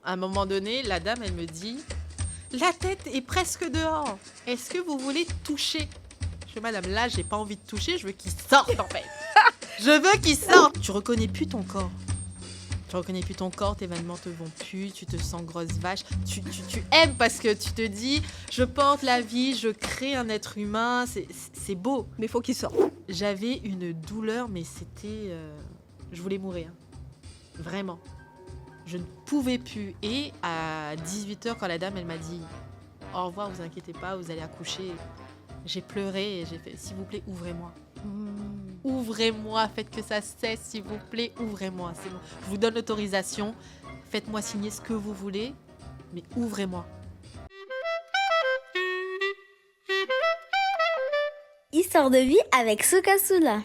À un moment donné, la dame, elle me dit, la tête est presque dehors. Est-ce que vous voulez toucher? Je fais, madame, là, j'ai pas envie de toucher, je veux qu'il sorte en fait. Je veux qu'il sorte. Tu reconnais plus ton corps. Tu reconnais plus ton corps, tes vêtements te vont plus, tu te sens grosse vache. Tu aimes parce que tu te dis, je porte la vie, je crée un être humain, c'est beau. Mais faut qu'il sorte. J'avais une douleur, mais c'était... je voulais mourir. Vraiment. Je ne pouvais plus. Et à 18h, quand la dame, elle m'a dit, au revoir, vous inquiétez pas, vous allez accoucher. J'ai pleuré et j'ai fait, s'il vous plaît, ouvrez-moi. Ouvrez-moi, faites que ça cesse, s'il vous plaît, ouvrez-moi. C'est bon. Je vous donne l'autorisation, faites-moi signer ce que vous voulez, mais ouvrez-moi. Histoire de vie avec Sukasula.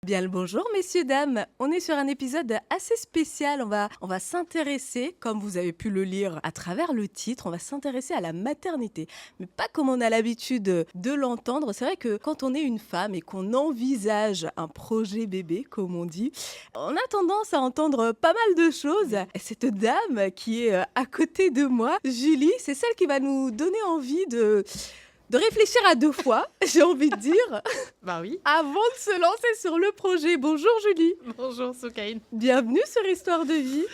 Bien le bonjour messieurs, dames. On est sur un épisode assez spécial. On va s'intéresser, comme vous avez pu le lire à travers le titre, on va s'intéresser à la maternité. Mais pas comme on a l'habitude de l'entendre. C'est vrai que quand on est une femme et qu'on envisage un projet bébé, comme on dit, on a tendance à entendre pas mal de choses. Et cette dame qui est à côté de moi, Julie, c'est celle qui va nous donner envie de réfléchir à deux fois, j'ai envie de dire, Bah oui. avant de se lancer sur le projet. Bonjour Julie. Bonjour Soukaine. Bienvenue sur Histoire de vie.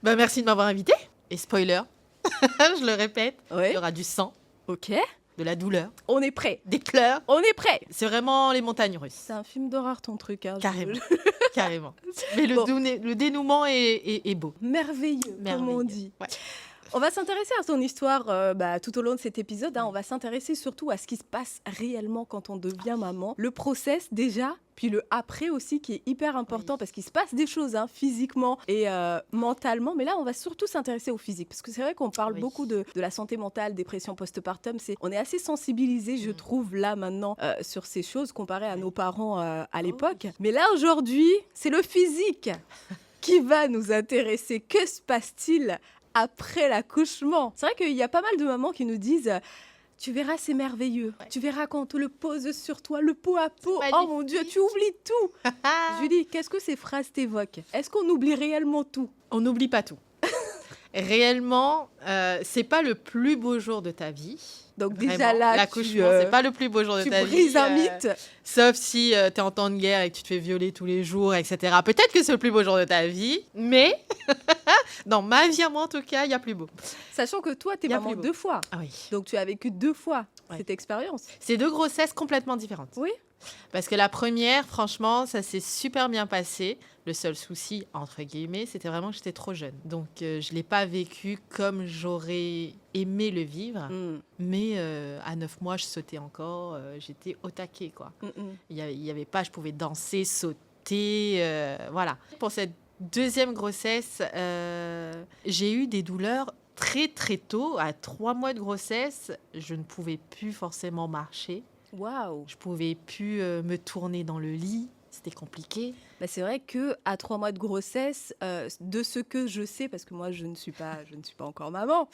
Bah merci de m'avoir invitée. Et spoiler, je le répète, il Ouais. y aura du sang, Ok, de la douleur, on est prêt. des pleurs. On est prêt. C'est vraiment les montagnes russes. C'est un film d'horreur ton truc. Hein, Carrément. Carrément. Mais Bon. le dénouement est beau. Merveilleux, comme on Merveilleux. dit. Ouais. On va s'intéresser à ton histoire tout au long de cet épisode. Hein. On va s'intéresser surtout à ce qui se passe réellement quand on devient maman. Le process déjà, puis le après aussi qui est hyper important parce qu'il se passe des choses physiquement et mentalement. Mais là, on va surtout s'intéresser au physique parce que c'est vrai qu'on parle beaucoup de la santé mentale, dépression postpartum. On est assez sensibilisé, je trouve, là maintenant sur ces choses comparé à nos parents à l'époque. Mais là, aujourd'hui, c'est le physique qui va nous intéresser. Que se passe-t-il après l'accouchement? C'est vrai qu'il y a pas mal de mamans qui nous disent tu verras, c'est merveilleux. Ouais. Tu verras quand on te le pose sur toi, le pot à pot. C'est Oh mon Dieu, tu oublies tout. Julie, qu'est-ce que ces phrases t'évoquent? Est-ce qu'on oublie réellement tout? On n'oublie pas tout. Réellement, c'est pas le plus beau jour de ta vie. Donc Vraiment. déjà là, L'accouchement, c'est pas le plus beau jour de tu ta vie. brises un mythe. Sauf si tu es en temps de guerre et que tu te fais violer tous les jours, etc. Peut-être que c'est le plus beau jour de ta vie, mais dans ma vie à moi, en tout cas, il y a plus beau. Sachant que toi, t'es Y a maman plus beau. 2 fois. Ah oui. Donc tu as vécu 2 fois Ouais. cette expérience. C'est 2 grossesses complètement différentes. Oui. Parce que la première, franchement, ça s'est super bien passé. Le seul souci, entre guillemets, c'était vraiment que j'étais trop jeune. Donc, je ne l'ai pas vécu comme j'aurais aimé le vivre. Mais à 9 mois, je sautais encore. J'étais au taquet, quoi. Il y avait pas, je pouvais danser, sauter, voilà. Pour cette deuxième grossesse, j'ai eu des douleurs très, très tôt. À 3 mois de grossesse, je ne pouvais plus forcément marcher. Waouh. Je pouvais plus me tourner dans le lit, c'était compliqué. Bah, c'est vrai que à 3 mois de grossesse, de ce que je sais, parce que moi je ne suis pas encore maman,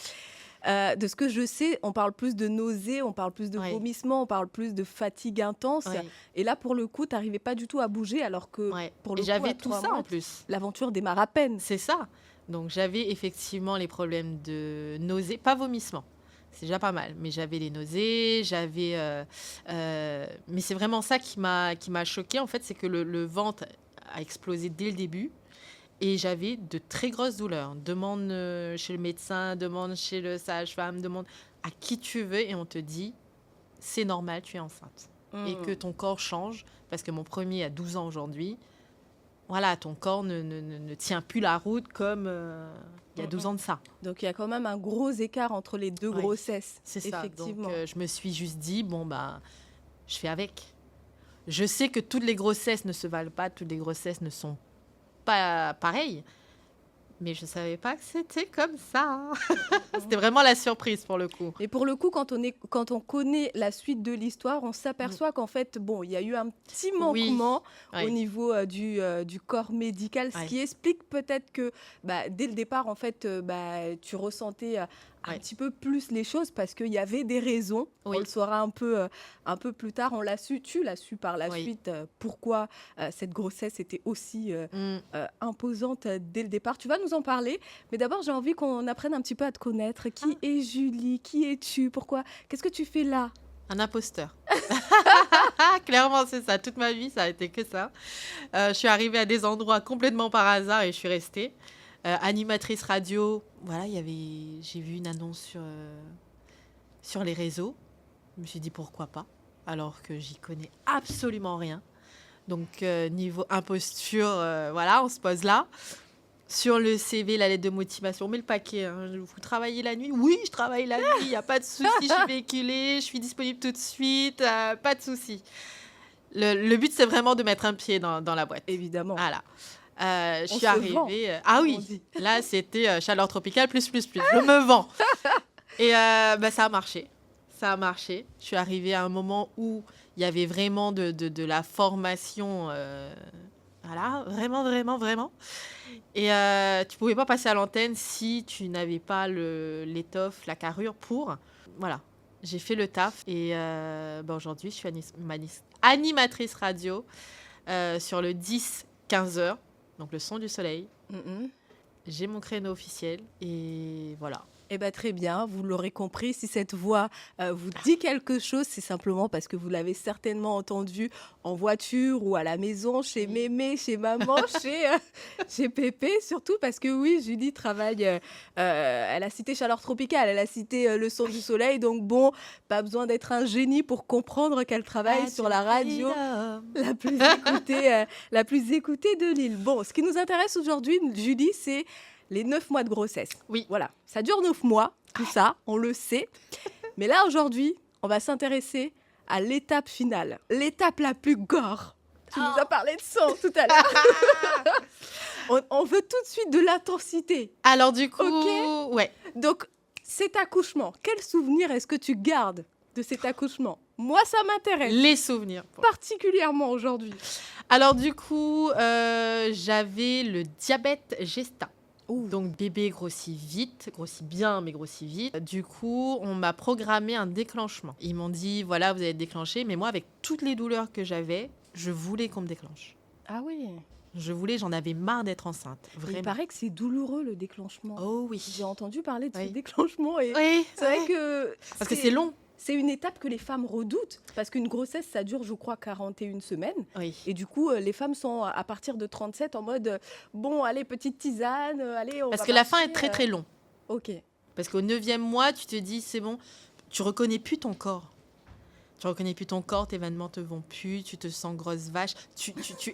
de ce que je sais, on parle plus de nausées, on parle plus de Ouais. vomissements, on parle plus de fatigue intense. Ouais, Et là, pour le coup, tu n'arrivais pas du tout à bouger, alors que ouais. pour le Et coup, j'avais à tout 3 ça mois, en plus. l'aventure démarre à peine. C'est ça. Donc j'avais effectivement les problèmes de nausées, pas vomissements. C'est déjà pas mal, mais j'avais les nausées, mais c'est vraiment ça qui m'a choquée en fait, c'est que le ventre a explosé dès le début et j'avais de très grosses douleurs. Demande chez le médecin, demande chez le sage-femme, demande à qui tu veux et on te dit c'est normal, tu es enceinte et que ton corps change parce que mon premier a 12 ans aujourd'hui. Voilà, ton corps ne tient plus la route comme il y a 12 ans de ça. Donc il y a quand même un gros écart entre les 2 Ouais, grossesses. C'est ça. Effectivement. Donc, je me suis juste dit, je fais avec. Je sais que toutes les grossesses ne se valent pas, toutes les grossesses ne sont pas pareilles. Mais je ne savais pas que c'était comme ça. C'était vraiment la surprise pour le coup. Et pour le coup, quand on connaît la suite de l'histoire, on s'aperçoit qu'en fait, bon, il y a eu un petit manquement Oui. au niveau du corps médical, ce Ouais. qui explique peut-être que dès le départ, en fait, tu ressentais un Ouais. petit peu plus les choses parce qu'il y avait des raisons. Oui. On le saura un peu plus tard. On l'a su, tu l'as su par la Oui. suite, pourquoi cette grossesse était aussi Mm. imposante dès le départ. Tu vas nous en parler, mais d'abord j'ai envie qu'on apprenne un petit peu à te connaître. Qui est Julie? Qui es-tu? Pourquoi? Qu'est-ce que tu fais là? Un imposteur. Clairement, c'est ça. Toute ma vie, ça a été que ça. Je suis arrivée à des endroits complètement par hasard et je suis restée. Animatrice radio, voilà, j'ai vu une annonce sur les réseaux. Je me suis dit pourquoi pas, alors que j'y connais absolument rien. Donc, niveau imposture, voilà, on se pose là. Sur le CV, la lettre de motivation, on met le paquet. Hein. Vous travaillez la nuit? Oui, je travaille la nuit, il n'y a pas de souci, je suis véhiculée, je suis disponible tout de suite, pas de souci. Le but, c'est vraiment de mettre un pied dans la boîte. Évidemment. Voilà. Je On suis se vend, arrivée. on Oui, dit. là, c'était chaleur tropicale, plus. Je me vends. Et ça a marché. Ça a marché. Je suis arrivée à un moment où il y avait vraiment de la formation. Voilà, vraiment. Et tu ne pouvais pas passer à l'antenne si tu n'avais pas l'étoffe, la carrure pour. Voilà. J'ai fait le taf. Et aujourd'hui, je suis animatrice radio sur le 10-15 heures. Donc, le son du soleil. Mhm. J'ai mon créneau officiel et voilà. Eh bien, très bien, vous l'aurez compris, si cette voix vous dit quelque chose, c'est simplement parce que vous l'avez certainement entendue en voiture ou à la maison, chez mémé, chez maman, chez Pépé, surtout parce que oui, Julie travaille, elle a cité chaleur tropicale, elle a cité le son du soleil, donc bon, pas besoin d'être un génie pour comprendre qu'elle travaille sur la radio la plus écoutée de l'île. Bon, ce qui nous intéresse aujourd'hui, Julie, c'est les 9 mois de grossesse. Oui. Voilà, ça dure 9 mois, tout ça, on le sait. Mais là, aujourd'hui, on va s'intéresser à l'étape finale, l'étape la plus gore. Tu nous as parlé de sang tout à l'heure. on veut tout de suite de l'intensité. Alors du coup, Ok. ouais. Donc, cet accouchement, quel souvenir est-ce que tu gardes de cet accouchement? Moi, ça m'intéresse Les souvenirs. particulièrement aujourd'hui. Alors du coup, j'avais le diabète gestat. Donc bébé grossit vite, grossit bien, mais grossit vite. Du coup, on m'a programmé un déclenchement. Ils m'ont dit, voilà, vous allez être déclenché. Mais moi, avec toutes les douleurs que j'avais, je voulais qu'on me déclenche. Ah oui. J'en avais marre d'être enceinte. Vraiment. Il paraît que c'est douloureux le déclenchement. Oh oui. J'ai entendu parler de ce Oui. déclenchement et Oui, c'est vrai que parce que c'est long. C'est une étape que les femmes redoutent parce qu'une grossesse, ça dure, je crois, 41 semaines. Oui. Et du coup, les femmes sont à partir de 37 en mode bon, allez, petite tisane, allez, on Parce va que la fin marcher, est très très long. Ok. Parce qu'au 9e mois, tu te dis, c'est bon, tu reconnais plus ton corps. Tu reconnais plus ton corps, tes vêtements te vont plus, tu te sens grosse vache. Tu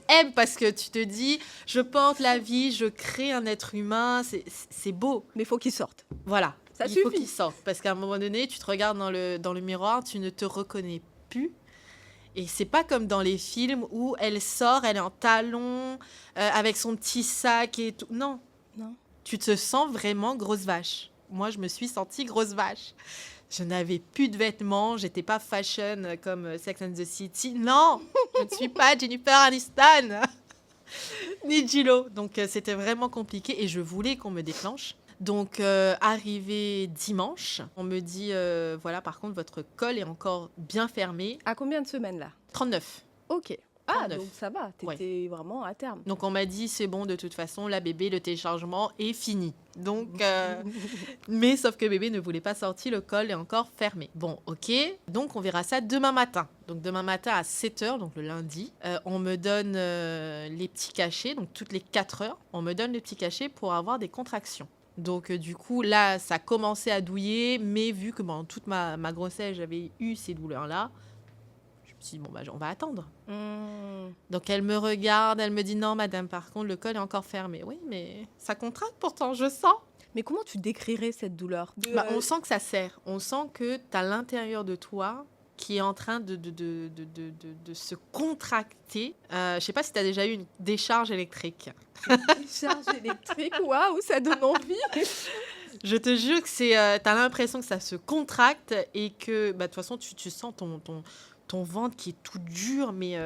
aimes parce que tu te dis, je porte la vie, je crée un être humain, c'est beau. Mais il faut qu'ils sortent. Voilà, Ça il suffit. faut qu'il sorte. Parce qu'à un moment donné, tu te regardes dans le miroir, tu ne te reconnais plus. Et c'est pas comme dans les films où elle sort, elle est en talons, avec son petit sac et tout. Non. Non. Tu te sens vraiment grosse vache. Moi, je me suis sentie grosse vache. Je n'avais plus de vêtements, j'étais pas fashion comme Sex and the City. Non, je ne suis pas Jennifer Aniston, ni J-Lo. Donc, c'était vraiment compliqué et je voulais qu'on me déclenche. Donc, arrivé dimanche, on me dit, voilà, par contre, votre col est encore bien fermé. À combien de semaines là? 39. Ok. Ah, 39. donc ça va, t'étais vraiment à terme. Donc, on m'a dit, c'est bon, de toute façon, la bébé, le téléchargement est fini. Donc, mais sauf que bébé ne voulait pas sortir, le col est encore fermé. Bon, ok. Donc, on verra ça demain matin. Donc, demain matin à 7h, donc le lundi, on me donne les petits cachets. Donc, toutes les 4 heures, on me donne les petits cachets pour avoir des contractions. Donc, du coup, là, ça commençait à douiller. Mais vu que pendant toute ma grossesse, j'avais eu ces douleurs-là, je me suis dit, bon, bah, on va attendre. Donc, elle me regarde, elle me dit, non, madame, par contre, le col est encore fermé. Oui, mais ça contracte pourtant, je sens. Mais comment tu décrirais cette douleur On sent que ça serre. On sent que tu as l'intérieur de toi qui est en train de se contracter. Je ne sais pas si tu as déjà eu une décharge électrique. Décharge électrique, waouh, ça donne envie. Je te jure que tu as l'impression que ça se contracte et que, de toute façon, tu sens ton ventre qui est tout dur, mais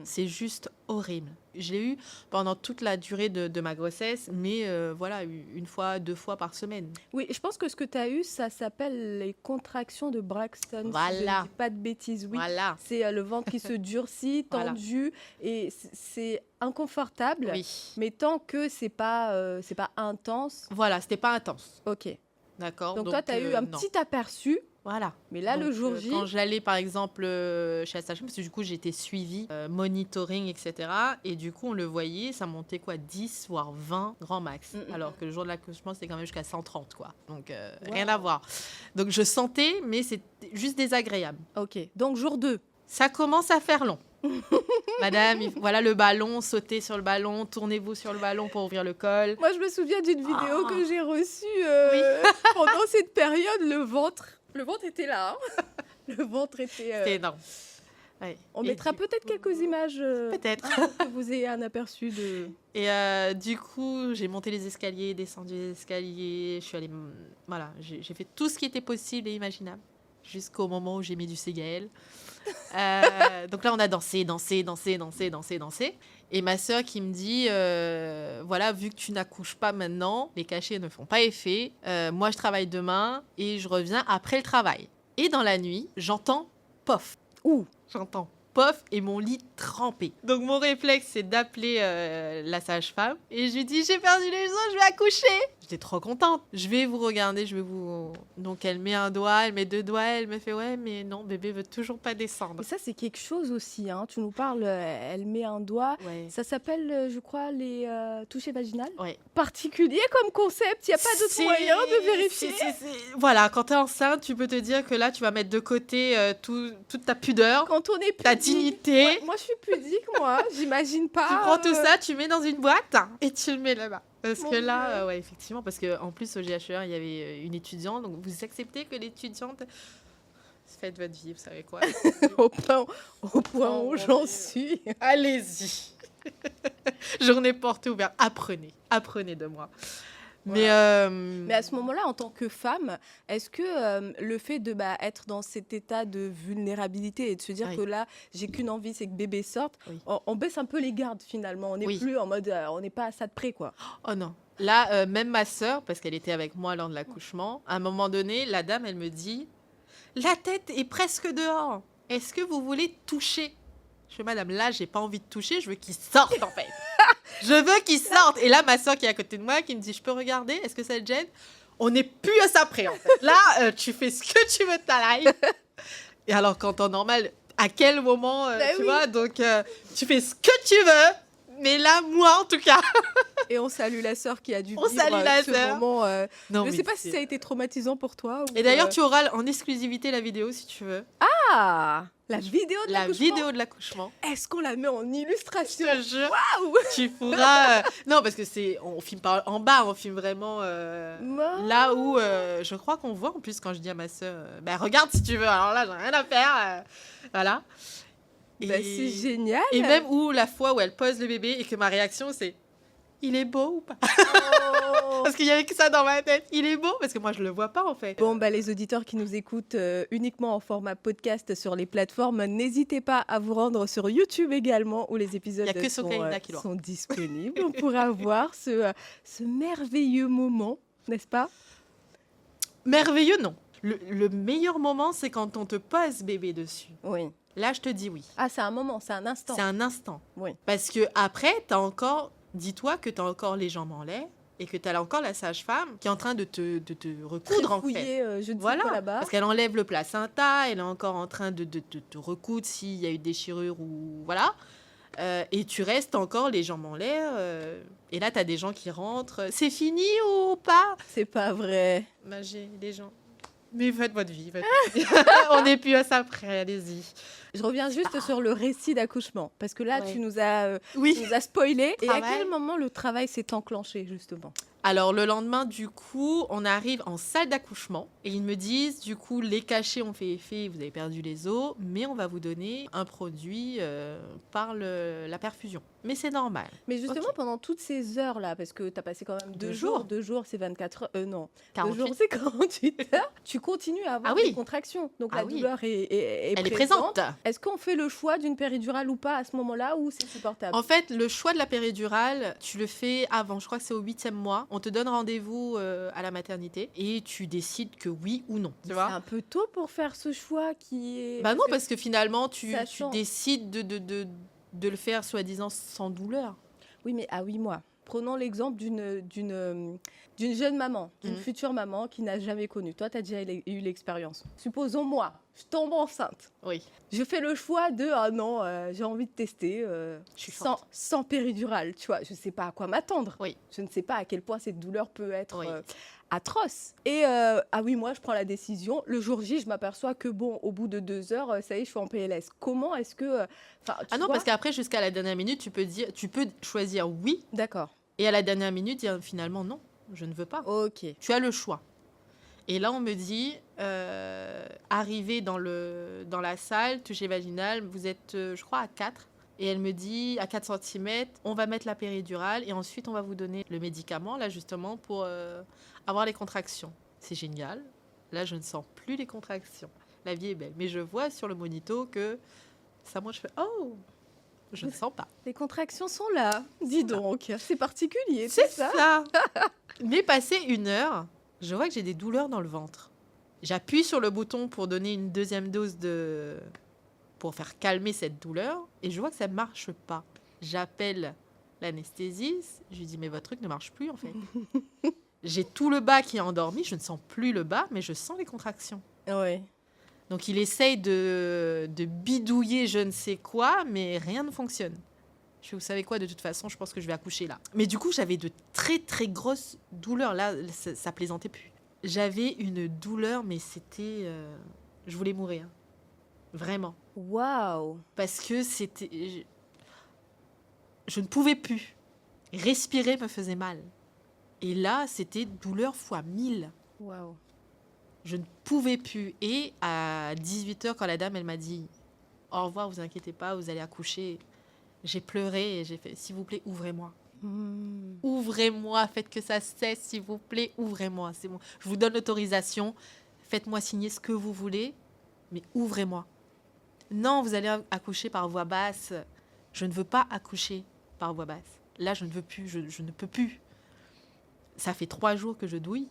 c'est juste horrible. Je l'ai eu pendant toute la durée de ma grossesse, mais voilà, une fois, 2 fois par semaine. Oui, je pense que ce que tu as eu, ça s'appelle les contractions de Braxton. Si je Voilà. ne dis pas de bêtises, oui. Voilà. C'est le ventre qui se durcit, Voilà. tendu, et c'est inconfortable. Oui. Mais tant que c'est pas intense, Voilà, c'était pas intense. ok. D'accord. Donc toi, tu as eu un non. petit aperçu, Voilà. mais là, le Donc, jour J, quand j'allais, par exemple, chez la sage-femme, parce que du coup, j'étais suivie, monitoring, etc. Et du coup, on le voyait, ça montait quoi, 10, voire 20 grand max. Alors que le jour de l'accouchement, c'était quand même jusqu'à 130, quoi. Donc, rien à voir. Donc, je sentais, mais c'était juste désagréable. ok. Donc jour 2, Ça commence à faire long. Madame, voilà le ballon, sautez sur le ballon, tournez-vous sur le ballon pour ouvrir le col. moi, je me souviens d'une vidéo que j'ai reçue pendant cette période, le ventre était là. Hein. Le ventre était... C'était énorme. Ouais. On Et mettra du- peut-être quelques images Peut-être. pour que vous ayez un aperçu de... Et du coup, j'ai monté les escaliers, descendu les escaliers. Je suis allée... Voilà, j'ai fait tout ce qui était possible et imaginable. Jusqu'au moment où j'ai mis du Segaël. Donc là, on a dansé. Et ma sœur qui me dit, voilà, vu que tu n'accouches pas maintenant, les cachets ne font pas effet. Moi, je travaille demain et je reviens après le travail. Et dans la nuit, j'entends pof. Ouh. J'entends pof et mon lit trempé. Donc mon réflexe, c'est d'appeler la sage-femme. Et je lui dis, j'ai perdu les os, je vais accoucher. J'étais trop contente. Je vais vous regarder, je vais vous... Donc elle met un doigt, elle met 2 doigts, elle me fait, ouais, mais non, bébé veut toujours pas descendre. Et ça, c'est quelque chose aussi. Hein. Tu nous parles, elle met un doigt. Ouais. Ça s'appelle, je crois, les touchés vaginales. Ouais. Particulier comme concept. Il n'y a pas d'autre C'est- moyen de vérifier. Voilà, quand t'es enceinte, tu peux te dire que là, tu vas mettre de côté toute ta pudeur, Quand on est pudique, ta dignité. Ouais, moi, je suis pudique, moi. J'imagine pas. Tu prends tout ça, tu mets dans une boîte et tu le mets là-bas. Parce Mon que là, Dieu. ouais, effectivement, parce qu'en plus au GHER, il y avait une étudiante, donc vous acceptez que l'étudiante... Faites votre vie, vous savez quoi. au point où Oh, j'en mon Dieu. suis. Allez-y. Journée porte ouverte. Apprenez de moi. Voilà. Mais, Mais à ce moment-là, en tant que femme, est-ce que le fait de être dans cet état de vulnérabilité et de se dire Oui. que là, j'ai qu'une envie, c'est que bébé sorte, Oui. on baisse un peu les gardes finalement. On n'est Oui. plus en mode, on n'est pas à ça de près, quoi. oh non. Là, même ma sœur, parce qu'elle était avec moi lors de l'accouchement, à un moment donné, la dame, elle me dit, la tête est presque dehors. Est-ce que vous voulez toucher? Je fais, madame, là, j'ai pas envie de toucher, je veux qu'il sorte en fait. Je veux qu'il sorte. Et là, ma soeur qui est à côté de moi, qui me dit, je peux regarder? Est-ce que ça te gêne? On n'est plus à ça près en fait. Là, tu fais ce que tu veux de ta life. Et alors, qu'en temps normal, à quel moment, tu oui. vois? Donc, tu fais ce que tu veux. Mais là, moi, en tout cas. Et on salue la sœur qui a dû On vivre salue la ce sœur. moment. Non, Je mais sais pas si c'est- ça a été traumatisant pour toi. Ou, Et d'ailleurs, tu auras en exclusivité la vidéo si tu veux. Ah, la vidéo de La l'accouchement. vidéo de l'accouchement. Est-ce qu'on la met en Je illustration? te jure. Waouh. Tu pourras. Non, parce que on filme pas en bas, on filme vraiment là où je crois qu'on voit en plus quand je dis à ma soeur, regarde si tu veux. Alors là, j'ai rien à faire. Voilà. Bah, c'est génial. Et même où la fois où elle pose le bébé et que ma réaction c'est, il est beau ou pas? Oh. Parce qu'il y avait que ça dans ma tête. Il est beau parce que moi je le vois pas en fait. Bon, les auditeurs qui nous écoutent uniquement en format podcast sur les plateformes, n'hésitez pas à vous rendre sur YouTube également où les épisodes Il y a que Sokaina qui l'aura. sont disponibles. On pourra voir ce merveilleux moment, n'est-ce pas? Merveilleux non. Le meilleur moment c'est quand on te pose bébé dessus. Oui. Là je te dis oui. Ah, c'est un moment, c'est un instant. C'est un instant. Oui. Parce que après, t'as encore, dis-toi que tu as encore les jambes en lait et que tu as encore la sage-femme qui est en train de te recoudre en fait. Fouillé, je ne sais Voilà, quoi là-bas. parce qu'elle enlève le placenta, elle est encore en train de te recoudre s'il y a eu une déchirure ou voilà. Et tu restes encore les jambes en l'air. Et là, tu as des gens qui rentrent. C'est fini ou pas? C'est pas vrai. J'ai des gens. Mais faites votre vie. On n'est plus à ça près, allez-y. Je reviens juste sur le récit d'accouchement. Parce que là, Ouais. tu nous as Oui. spoilé. Et à Travail. quel moment le travail s'est enclenché, justement? Alors, le lendemain, du coup, on arrive en salle d'accouchement et ils me disent, du coup, les cachets ont fait effet, vous avez perdu les os, mais on va vous donner un produit par la perfusion. mais c'est normal. Mais justement, Ok. pendant toutes ces heures-là, parce que tu as passé quand même 2 2 jours. jours, 2 jours, c'est 24 heures, non, 2 48. jours, c'est 48 heures, tu continues à avoir Ah oui. des contractions. Donc Ah la oui. douleur Elle est présente. Est-ce qu'on fait le choix d'une péridurale ou pas à ce moment-là, ou c'est supportable? En fait, le choix de la péridurale, tu le fais avant. Je crois que c'est au 8e mois. On te donne rendez-vous à la maternité et tu décides que oui ou non. Tu C'est vois? un peu tôt pour faire ce choix qui est... Bah non, que parce que finalement, tu sachant- décides de le faire soi-disant sans douleur. Oui, mais à 8 mois. Prenons l'exemple d'une jeune maman, d'une Mhm. future maman qui n'a jamais connu. Toi, tu as déjà eu l'expérience. Supposons moi, je tombe enceinte. Oui. Je fais le choix de ah non, j'ai envie de tester Je suis sans péridurale. Tu vois, je ne sais pas à quoi m'attendre. Oui. Je ne sais pas à quel point cette douleur peut être Oui. atroce. Et à 8 mois, je prends la décision. Le jour J, je m'aperçois que bon, au bout de 2 heures, ça y est, je suis en PLS. Comment est-ce que. Ah non, parce qu'après, jusqu'à la dernière minute, tu peux choisir oui D'accord. et à la dernière minute dire finalement non, je ne veux pas. Ok. Tu as le choix. Et là, on me dit, arrivé dans la salle, toucher vaginale, vous êtes, je crois, à 4. Et elle me dit, à 4 cm, on va mettre la péridurale et ensuite, on va vous donner le médicament, là, justement, pour avoir les contractions. C'est génial. Là, je ne sens plus les contractions. La vie est belle. Mais je vois sur le monito que ça, moi, je fais, oh, je ne sens pas. Les contractions sont là. Dis donc, c'est particulier. C'est ça. Mais passé 1 heure, je vois que j'ai des douleurs dans le ventre. J'appuie sur le bouton pour donner une deuxième dose pour faire calmer cette douleur et je vois que ça ne marche pas. J'appelle l'anesthésiste, je lui dis mais votre truc ne marche plus en fait. J'ai tout le bas qui est endormi, je ne sens plus le bas mais je sens les contractions. Oui. Donc il essaye de bidouiller je ne sais quoi mais rien ne fonctionne. Je fais, vous savez quoi, de toute façon, je pense que je vais accoucher là. Mais du coup, j'avais de très très grosses douleurs. Là, ça plaisantait plus. J'avais une douleur, mais c'était... je voulais mourir. Vraiment. Waouh. Parce que c'était... Je ne pouvais plus. Respirer me faisait mal. Et là, c'était douleur fois 1000. Waouh. Je ne pouvais plus. Et à 18h, quand la dame, elle m'a dit « Au revoir, vous inquiétez pas, vous allez accoucher », j'ai pleuré et j'ai fait « S'il vous plaît, ouvrez-moi. Ouvrez-moi, faites que ça cesse, s'il vous plaît, ouvrez-moi. C'est bon. Je vous donne l'autorisation. Faites-moi signer ce que vous voulez, mais ouvrez-moi. » Non, vous allez accoucher par voix basse. Je ne veux pas accoucher par voix basse. Là, je ne veux plus, je ne peux plus. Ça fait 3 jours que je douille.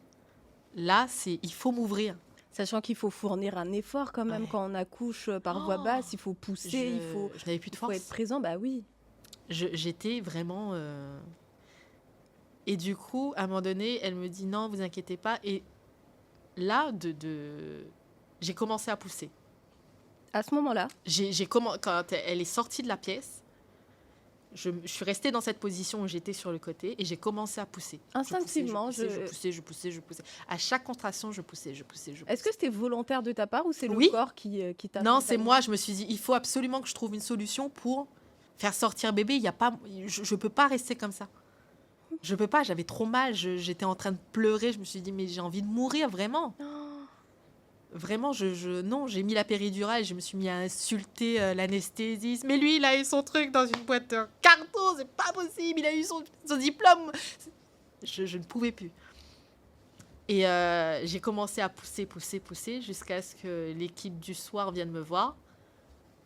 Là, il faut m'ouvrir. Sachant qu'il faut fournir un effort quand même Ouais. quand on accouche par voix basse, il faut pousser, Je n'avais plus de il faut force. être présent, bah oui. J'étais vraiment... Et du coup, à un moment donné, elle me dit non, vous inquiétez pas. Et là, j'ai commencé à pousser. À ce moment-là, Quand elle est sortie de la pièce, je suis restée dans cette position où j'étais sur le côté et j'ai commencé à pousser. instinctivement, Je poussais. À chaque contraction, je poussais. Est-ce que c'était volontaire de ta part ou c'est Oui. le corps qui t'a... Non, c'est moi. Je me suis dit, il faut absolument que je trouve une solution pour faire sortir bébé. Je ne peux pas rester comme ça. Je peux pas. J'avais trop mal. J'étais en train de pleurer. Je me suis dit, mais j'ai envie de mourir, vraiment. Vraiment, non, j'ai mis la péridurale, je me suis mis à insulter l'anesthésiste. Mais lui, il a eu son truc dans une boîte de carton, c'est pas possible, il a eu son diplôme. Je ne pouvais plus. Et j'ai commencé à pousser, jusqu'à ce que l'équipe du soir vienne me voir.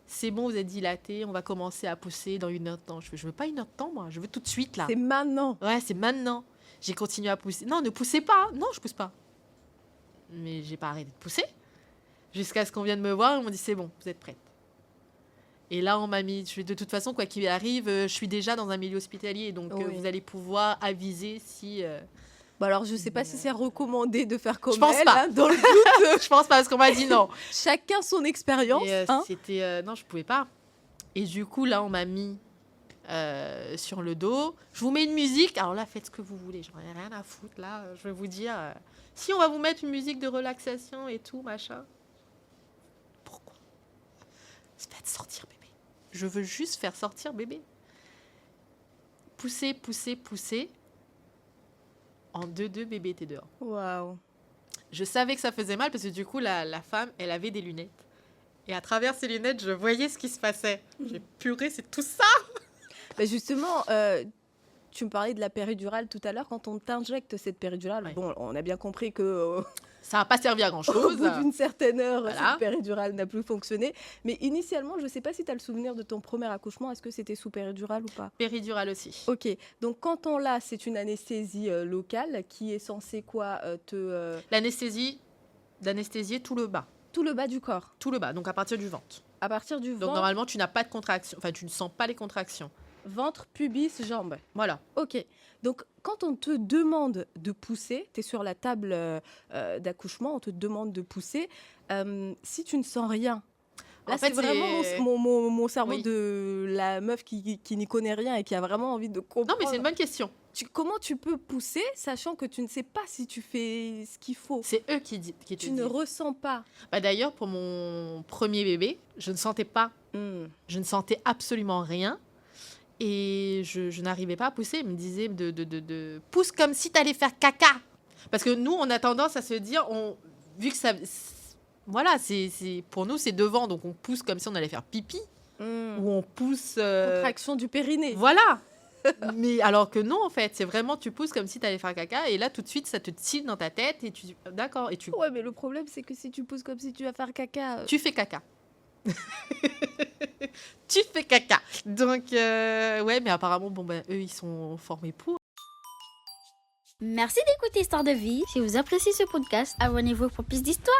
C'est bon, vous êtes dilaté, on va commencer à pousser dans 1 heure de temps. Je veux pas 1 heure de temps, moi, je veux tout de suite, là. C'est maintenant. Ouais, c'est maintenant. J'ai continué à pousser. Non, ne poussez pas. Non, je pousse pas. Mais j'ai pas arrêté de pousser. Jusqu'à ce qu'on vienne me voir, ils m'ont dit c'est bon, vous êtes prête. Et là, on m'a mis, de toute façon, quoi qu'il arrive, je suis déjà dans un milieu hospitalier, donc Oui. vous allez pouvoir aviser si... Bon, alors, je sais pas si c'est recommandé de faire comme Je pense elle, pas. hein, dans le doute. je pense pas, parce qu'on m'a dit non. Chacun son expérience. Et, hein. c'était... non, je pouvais pas. Et du coup, là, on m'a mis sur le dos. Je vous mets une musique. Alors là, faites ce que vous voulez. J'en ai rien à foutre, là. Je vais vous dire... si on va vous mettre une musique de relaxation et tout, machin... Pourquoi? Faites sortir bébé. Je veux juste faire sortir bébé. Pousser. En 2-2, bébé était dehors. Waouh. Je savais que ça faisait mal parce que du coup, la femme, elle avait des lunettes. Et à travers ces lunettes, je voyais ce qui se passait. J'ai puré, c'est tout ça. Bah, justement, tu me parlais de la péridurale tout à l'heure. Quand on t'injecte cette péridurale, Ouais. bon, on a bien compris que Ça n'a pas servi à au grand-chose. bout d'une certaine heure, Voilà. cette péridurale n'a plus fonctionné. Mais initialement, je ne sais pas si tu as le souvenir de ton premier accouchement. Est-ce que c'était sous péridurale ou pas? Péridurale aussi. Ok, donc quand on l'a, c'est une anesthésie locale qui est censée quoi D'anesthésier tout le bas. tout le bas du corps, Tout le bas, donc à partir du ventre. à partir du Donc ventre, normalement, tu n'as pas de contraction. Enfin, tu ne sens pas les contractions. ventre, pubis, jambes. Voilà. Ok, donc quand on te demande de pousser, tu es sur la table d'accouchement, on te demande de pousser, si tu ne sens rien, là En fait, c'est vraiment c'est- mon cerveau Oui. de la meuf qui n'y connaît rien et qui a vraiment envie de Non, comprendre. mais c'est une bonne question. Comment tu peux pousser sachant que tu ne sais pas si tu fais ce qu'il faut? C'est eux qui te Tu ne disent. ressens pas. Bah, d'ailleurs, pour mon premier bébé, je ne sentais pas. Je ne sentais absolument rien. Et je n'arrivais pas à pousser. Il me disait de pousse comme si tu allais faire caca. Parce que nous, on a tendance à se dire, vu que ça. Voilà, pour nous, c'est devant. Donc on pousse comme si on allait faire pipi. Ou on pousse. Contraction du périnée. Voilà. Mais alors que non, en fait, c'est vraiment, tu pousses comme si tu allais faire caca. Et là, tout de suite, ça te tire dans ta tête. Et tu. D'accord. Et Ouais, mais le problème, c'est que si tu pousses comme si tu vas faire caca. tu fais caca. Tu fais caca. Donc, ouais, mais apparemment, bon, ben, eux, ils sont formés pour. Merci d'écouter Histoire de vie. Si vous appréciez ce podcast, abonnez-vous pour plus d'histoires.